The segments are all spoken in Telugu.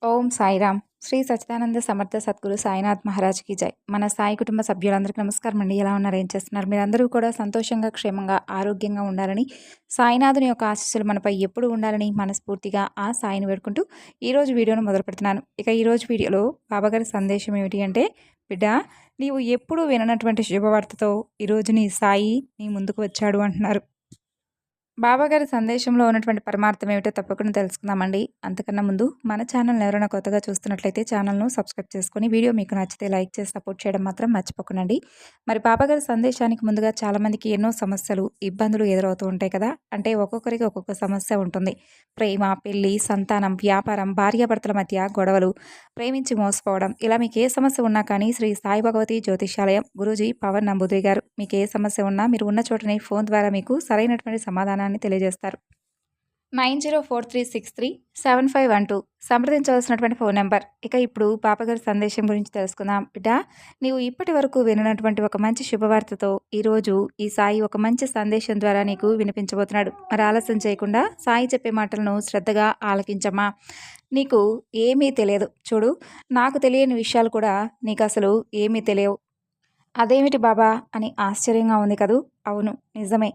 ఓం సాయిరామ్. శ్రీ సచ్చిదానంద సమర్థ సద్గురు సాయినాథ్ మహారాజ్‌కి జై. మన సాయి కుటుంబ సభ్యులందరికీ నమస్కారం అండి. ఎలా ఉన్నారు? ఏం చేస్తున్నారు? మీరందరూ కూడా సంతోషంగా, క్షేమంగా, ఆరోగ్యంగా ఉండాలని, సాయినాథుని యొక్క ఆశీస్సులు మనపై ఎప్పుడూ ఉండాలని మనస్ఫూర్తిగా ఆ సాయిని వేడుకుంటూ ఈరోజు వీడియోను మొదలుపెడుతున్నాను. ఇక ఈరోజు వీడియోలో బాబాగారి సందేశం ఏమిటి అంటే, బిడ్డా, నీవు ఎప్పుడూ విననటువంటి శుభవార్తతో ఈరోజు నీ సాయి నీ ముందుకు వచ్చాడు అంటున్నారు. బాబాగారి సందేశంలో ఉన్నటువంటి పరమార్థం ఏమిటో తప్పకుండా తెలుసుకుందామండి. అంతకన్నా ముందు మన ఛానల్ని ఎవరైనా కొత్తగా చూస్తున్నట్లయితే ఛానల్ను సబ్స్క్రైబ్ చేసుకొని వీడియో మీకు నచ్చితే లైక్ చేసి సపోర్ట్ చేయడం మాత్రం మర్చిపోకండి. మరి బాబాగారి సందేశానికి ముందుగా చాలామందికి ఎన్నో సమస్యలు, ఇబ్బందులు ఎదురవుతూ ఉంటాయి కదా. అంటే ఒక్కొక్కరికి ఒక్కొక్క సమస్య ఉంటుంది. ప్రేమ, పెళ్లి, సంతానం, వ్యాపారం, భార్యాభర్తల మధ్య గొడవలు, ప్రేమించి మోసపోవడం, ఇలా మీకు ఏ సమస్య ఉన్నా కానీ శ్రీ సాయి భగవతి జ్యోతిషాలయం గురూజీ పవన్ నంబూద్రి గారు మీకు ఏ సమస్య ఉన్నా మీరు ఉన్న చోటనే ఫోన్ ద్వారా మీకు సరైనటువంటి సమాధానాన్ని తెలియజేస్తారు. 9043637512 సంప్రదించవలసినటువంటి ఫోన్ నెంబర్. ఇక ఇప్పుడు పాపగారి సందేశం గురించి తెలుసుకుందాం. బిడ్డ, నీవు ఇప్పటి వరకు విననటువంటి ఒక మంచి శుభవార్తతో ఈరోజు ఈ సాయి ఒక మంచి సందేశం ద్వారా నీకు వినిపించబోతున్నాడు. మరి ఆలస్యం చేయకుండా సాయి చెప్పే మాటలను శ్రద్ధగా ఆలకించమ్మా. నీకు ఏమీ తెలియదు. చూడు, నాకు తెలియని విషయాలు కూడా నీకు అసలు ఏమీ తెలియవు. అదేమిటి బాబా అని ఆశ్చర్యంగా ఉంది కదూ? అవును, నిజమే.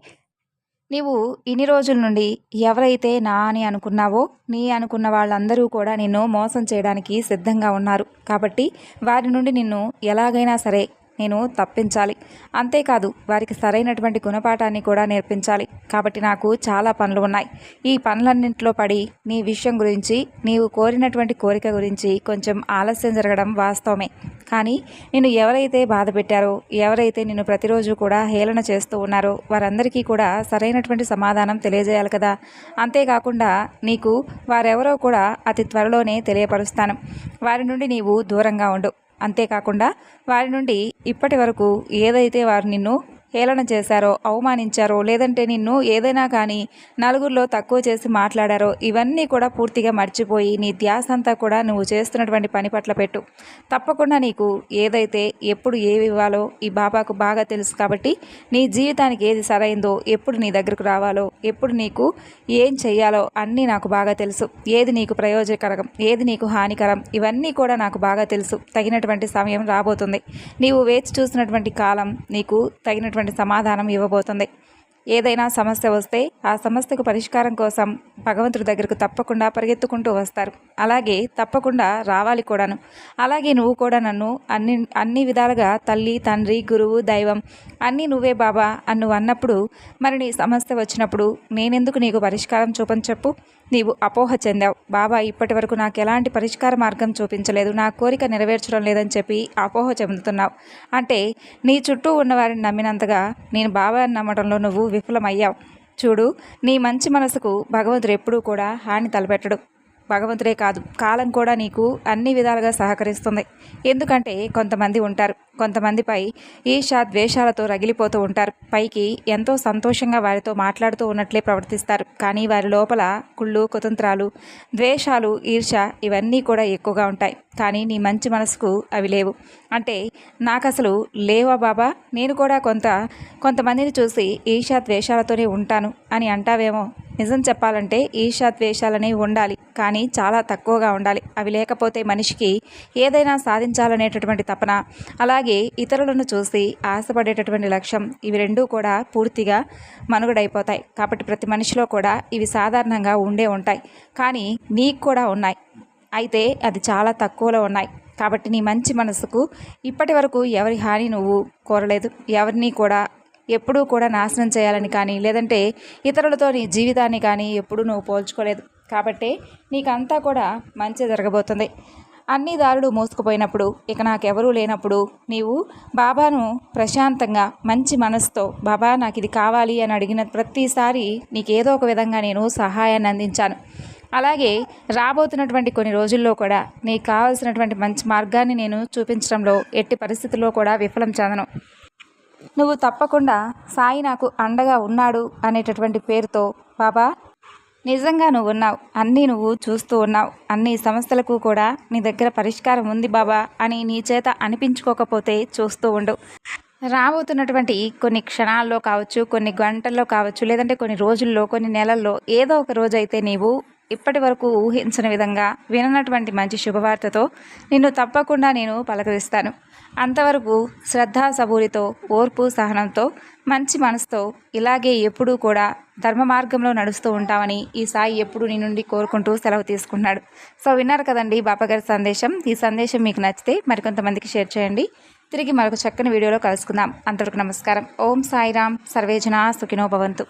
నీవు ఇన్ని రోజుల నుండి ఎవరైతే నా అని అనుకున్నావో, నీ అనుకున్న వాళ్ళందరూ కూడా నిన్ను మోసం చేయడానికి సిద్ధంగా ఉన్నారు. కాబట్టి వారి నుండి నిన్ను ఎలాగైనా సరే నేను తప్పించాలి. అంతేకాదు వారికి సరైనటువంటి గుణపాఠాన్ని కూడా నేర్పించాలి. కాబట్టి నాకు చాలా పనులు ఉన్నాయి. ఈ పనులన్నింటిలో పడి నీ విషయం గురించి, నీవు కోరినటువంటి కోరిక గురించి కొంచెం ఆలస్యం జరగడం వాస్తవమే. కానీ నిన్ను ఎవరైతే బాధ పెట్టారో, ఎవరైతే నిన్ను ప్రతిరోజు కూడా హేళన చేస్తూ ఉన్నారో వారందరికీ కూడా సరైనటువంటి సమాధానం తెలియజేయాలి కదా. అంతేకాకుండా నీకు వారెవరో కూడా అతి త్వరలోనే తెలియపరుస్తాను. వారి నుండి నీవు దూరంగా ఉండు. అంతేకాకుండా వారి నుండి ఇప్పటి వరకు ఏదైతే వారు నిన్ను హేళన చేశారో, అవమానించారో, లేదంటే నిన్ను ఏదైనా కానీ నలుగురిలో తక్కువ చేసి మాట్లాడారో ఇవన్నీ కూడా పూర్తిగా మర్చిపోయి నీ ధ్యాస అంతా కూడా నువ్వు చేస్తున్నటువంటి పని పట్ల పెట్టు. తప్పకుండా నీకు ఏదైతే ఎప్పుడు ఏవి ఇవ్వాలో ఈ బాబాకు బాగా తెలుసు. కాబట్టి నీ జీవితానికి ఏది సరైందో, ఎప్పుడు నీ దగ్గరకు రావాలో, ఎప్పుడు నీకు ఏం చెయ్యాలో అన్నీ నాకు బాగా తెలుసు. ఏది నీకు ప్రయోజనకరం, ఏది నీకు హానికరం, ఇవన్నీ కూడా నాకు బాగా తెలుసు. తగినటువంటి సమయం రాబోతుంది. నీవు వేచి చూసినటువంటి కాలం నీకు తగినటువంటి సమాధానం ఇవ్వబోతుంది. ఏదైనా సమస్య వస్తే ఆ సమస్యకు పరిష్కారం కోసం భగవంతుడి దగ్గరకు తప్పకుండా పరిగెత్తుకుంటూ వస్తారు. అలాగే తప్పకుండా రావాలి కూడాను. అలాగే నువ్వు కూడా నన్ను అన్ని విధాలుగా తల్లి, తండ్రి, గురువు, దైవం అన్నీ నువ్వే బాబా అని నువ్వు అన్నప్పుడు, మరి నీ సమస్య వచ్చినప్పుడు నేనెందుకు నీకు పరిష్కారం చూపని చెప్పు? నీవు అపోహ చెందావు. బాబా ఇప్పటి వరకు నాకు ఎలాంటి పరిష్కార మార్గం చూపించలేదు, నా కోరిక నెరవేర్చడం లేదని చెప్పి అపోహ చెందుతున్నావు. అంటే నీ చుట్టూ ఉన్నవారిని నమ్మినంతగా నేను బాబాని నమ్మడంలో నువ్వు విఫలమయ్యావు. చూడు, నీ మంచి మనసుకు భగవంతుడు ఎప్పుడూ కూడా హాని తలపెట్టడు. భగవంతుడే కాదు, కాలం కూడా నీకు అన్ని విధాలుగా సహకరిస్తుంది. ఎందుకంటే కొంతమంది ఉంటారు, కొంతమందిపై ఈర్ష్య, ద్వేషాలతో రగిలిపోతూ ఉంటారు. పైకి ఎంతో సంతోషంగా వారితో మాట్లాడుతూ ఉన్నట్లే ప్రవర్తిస్తారు. కానీ వారి లోపల కుళ్ళు, కుతంత్రాలు, ద్వేషాలు, ఈర్ష్య ఇవన్నీ కూడా ఎక్కువగా ఉంటాయి. కానీ నీ మంచి మనసుకు అవి లేవు. అంటే నాకు అసలు లేవా బాబా? నేను కూడా కొంతమందిని చూసి ఈర్ష్య, ద్వేషాలతోనే ఉంటాను అని అంటావేమో. నిజం చెప్పాలంటే ఈర్ష్య, ద్వేషాలనేవి ఉండాలి, కానీ చాలా తక్కువగా ఉండాలి. అవి లేకపోతే మనిషికి ఏదైనా సాధించాలనేటటువంటి తపన, అలాగే ఇతరులను చూసి ఆశపడేటటువంటి లక్ష్యం, ఇవి రెండూ కూడా పూర్తిగా మనుగడైపోతాయి. కాబట్టి ప్రతి మనిషిలో కూడా ఇవి సాధారణంగా ఉండే ఉంటాయి. కానీ నీకు కూడా ఉన్నాయి, అయితే అది చాలా తక్కువలో ఉన్నాయి. కాబట్టి నీ మంచి మనసుకు ఇప్పటి వరకు ఎవరి హాని నువ్వు కోరలేదు. ఎవరిని కూడా ఎప్పుడూ కూడా నాశనం చేయాలని కానీ, లేదంటే ఇతరులతో నీ జీవితాన్ని కానీ ఎప్పుడూ నువ్వు పోల్చుకోలేదు. కాబట్టే నీకంతా కూడా మంచి జరగబోతుంది. అన్ని దారులు మూసుకుపోయినప్పుడు, ఇక నాకెవరూ లేనప్పుడు నీవు బాబాను ప్రశాంతంగా మంచి మనసుతో, బాబా నాకు ఇది కావాలి అని అడిగిన ప్రతిసారి నీకేదో ఒక విధంగా నేను సహాయాన్ని అందించాను. అలాగే రాబోతున్నటువంటి కొన్ని రోజుల్లో కూడా నీకు కావాల్సినటువంటి మంచి మార్గాన్ని నేను చూపించడంలో ఎట్టి పరిస్థితుల్లో కూడా విఫలం చెందను. నువ్వు తప్పకుండా సాయి నాకు అండగా ఉన్నాడు అనేటటువంటి పేరుతో, బాబా నిజంగా నువ్వు ఉన్నావు, అన్నీ నువ్వు చూస్తూ ఉన్నావు, అన్ని సమస్యలకు కూడా నీ దగ్గర పరిష్కారం ఉంది బాబా అని నీ చేత అనిపించుకోకపోతే చూస్తూ ఉండు. రాబోతున్నటువంటి కొన్ని క్షణాల్లో కావచ్చు, కొన్ని గంటల్లో కావచ్చు, లేదంటే కొన్ని రోజుల్లో, కొన్ని నెలల్లో ఏదో ఒక రోజైతే నీవు ఇప్పటి వరకు ఊహించని విధంగా విననటువంటి మంచి శుభవార్తతో నిన్ను తప్పకుండా నేను పలకరిస్తాను. అంతవరకు శ్రద్ధా సబూరితో, ఓర్పు సహనంతో, మంచి మనసుతో ఇలాగే ఎప్పుడూ కూడా ధర్మ మార్గంలో నడుస్తూ ఉంటామని ఈ సాయి ఎప్పుడు నీ నుండి కోరుకుంటూ సెలవు తీసుకున్నాడు. సో విన్నారు కదండి బాబాగారి సందేశం. ఈ సందేశం మీకు నచ్చితే మరికొంతమందికి షేర్ చేయండి. తిరిగి మరొక చక్కని వీడియోలో కలుసుకుందాం. అంతవరకు నమస్కారం. ఓం సాయిరామ్. సర్వేజన సుఖినో భవంతు.